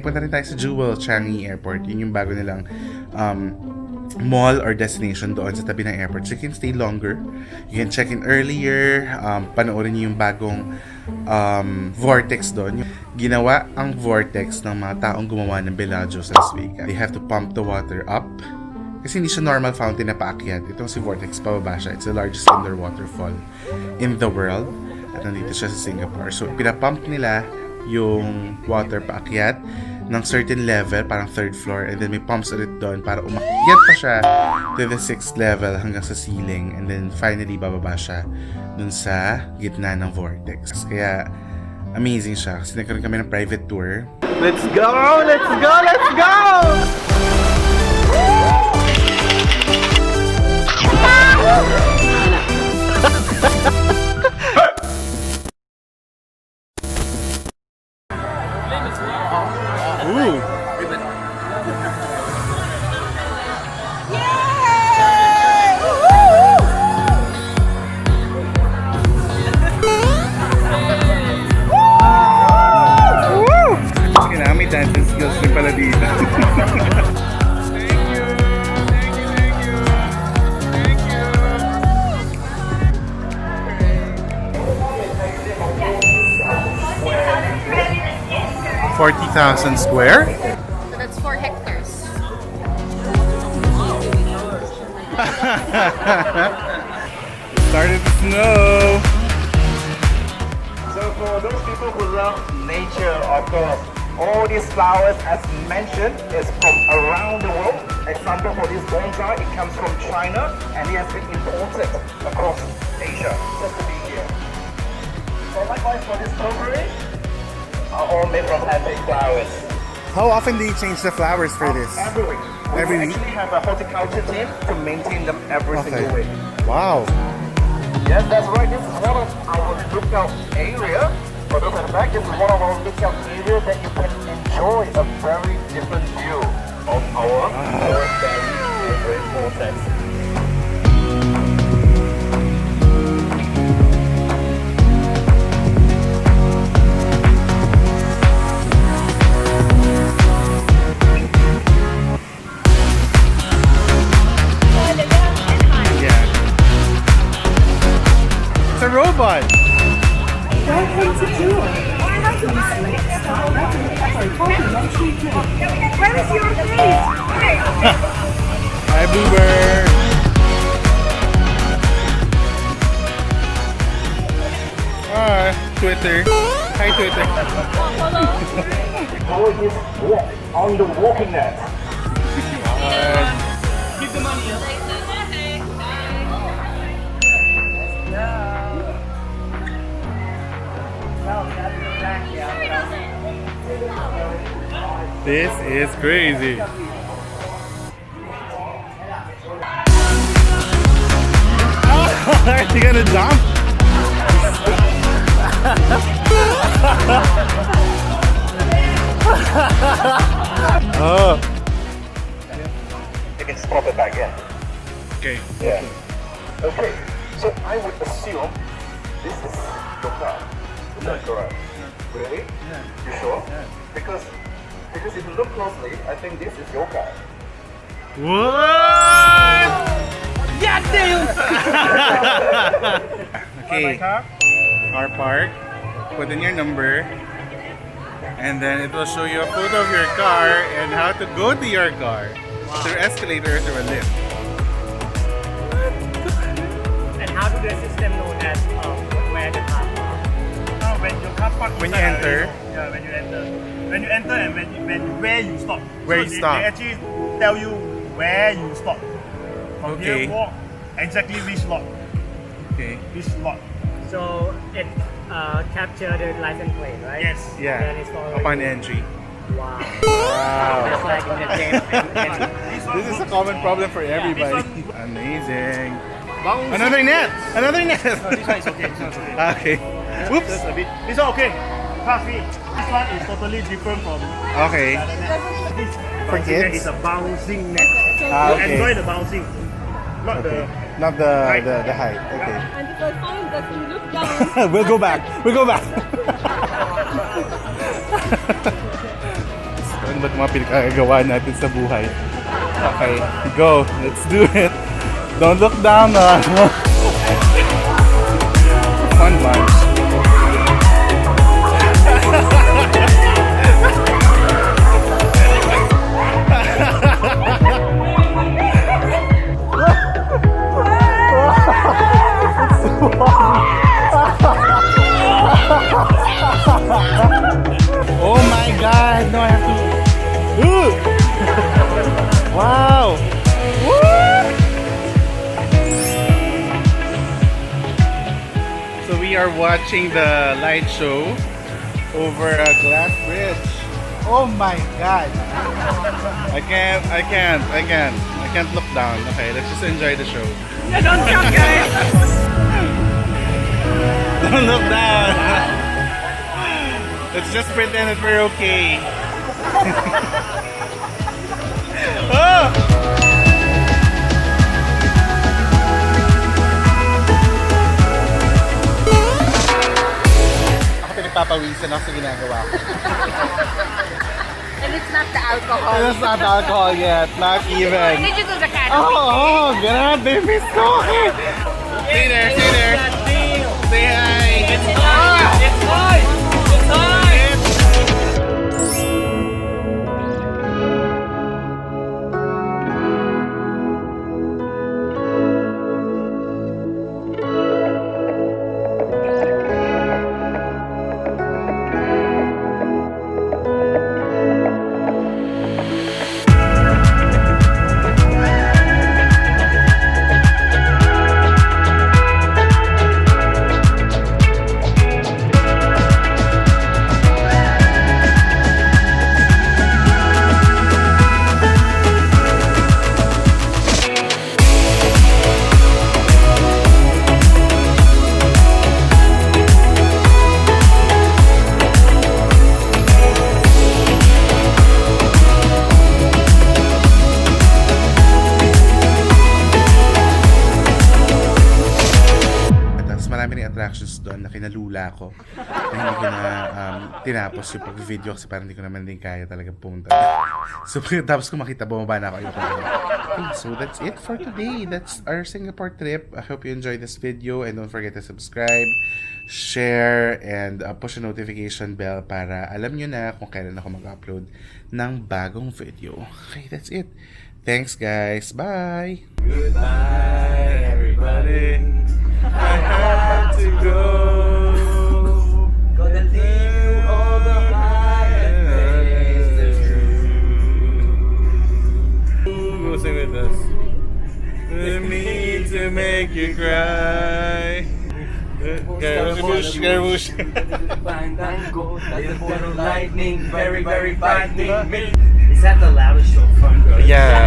punta rin tayo sa Jewel Changi Airport. Yun yung bago nilang mall or destination doon sa tabi ng airport. So you can stay longer. You can check in earlier. Panoorin niyo yung bagong vortex doon. Ginawa ang vortex ng mga taong gumawa ng Bellagio sa Las Vegas. They have to pump the water up. Kasi hindi siya normal fountain na paakyat. Itong si Vortex, pababa siya. It's the largest indoor waterfall in the world. At nandito siya sa Singapore. So, pinapump nila yung water paakyat ng certain level, parang 3rd floor. And then may pumps ulit doon para umakyat pa siya to the 6th level hanggang sa ceiling. And then finally, bababa siya dun sa gitna ng Vortex. Kaya, amazing siya. Kasi nagkaroon kami ng private tour. Let's go! Let's go! Let's go! Ooh. Kailangan may dancing skills din pala dito. Thank you. 40,000 square? So that's 4 hectares. Started to snow. So for those people who love nature, of course, all these flowers, as mentioned, is from around the world. Example for this bonsai, it comes from China and it has been imported across Asia just to be here. So likewise for this strawberry, are all made from handmade flowers. How often do you change the flowers for this? Every week. Every We week? actually have a horticulture team to maintain them every Okay. single week. Wow. Yes, that's right. This is one of our lookout area. For those at the back, this is one of our lookout areas that you can enjoy a very different view of our very vortex. It's a robot. Welcome to Jewel. Where is your face? Hi, Bluebird. Hi, Twitter. Hi, Twitter. How is this walk on the walking net? This is crazy. Oh, you gonna jump? Oh, You can stop it back in. okay. Yeah. Okay. So I would assume this is your car. Is that correct? Really? Yeah. You sure? Yeah. Because if you look closely, I think this is your car. What? Okay. Car park. Put in your number. And then it will show you a photo of your car and how to go to your car. Through escalator or through a lift. And how do the system know that where the car park? When your car park When you inside enter. Yeah, when you enter. When you enter and where you stop. Where So you they, stop. They actually tell you where you stop. From Okay. here, walk exactly which lot. Okay. Which lot. So it capture the license plate, right? Yes. Yeah. Then it's following Upon you. entry. Wow. Wow. That's like in the game. This is a common problem for everybody. This Amazing. Bouncy. Another net! Another net! No, this one is okay. This one is okay. Okay. Whoops. Just a bit. This one okay. Trust me. This one is totally different from Okay. the other net. This For bouncing net kids? is a bouncing net. Ah, You okay. enjoy the bouncing, not Okay. the. Not the Height. the height. Okay. And if I find that you look down, We'll go back. We'll go back. ba't mga pinagagawa natin sa buhay. Okay, go. Let's do it. Don't look down. Fun bunch. Oh my god, no, I have to. Ooh. Wow. Woo. So we are watching the light show over a glass bridge. Oh my god. I can't look down. Okay, let's just enjoy the show. Yeah, don't jump, guys. Don't look down. Let's just pretend that we're okay. Oh! Ako pinagpapawisan ako sa ginagawa ko. And it's not the alcohol. It's not alcohol yet, not even. Did you do the canopy? Oh, grabe, miss ko. Stay there, stay there. Say hi. It's hot. It's hot. It's hot. Attractions doon na kinalula ko. Hindi ko na tinapos yung pag-video kasi parang hindi ko naman din kaya talaga pumunta. So tapos ko makita, bumaba na ako. Okay, so that's it for today. That's our Singapore trip. I hope you enjoyed this video and don't forget to subscribe, share, and push the notification bell para alam nyo na kung kailan ako mag-upload ng bagong video. Okay, that's it. Thanks guys. Bye! Goodbye everybody. I had to go. Gonna leave all behind and face the truth. Go sing with us. The need to make you cry. Garbush, garbush. Lightning, very, very frightening me. Is that the loudest show front? Yeah.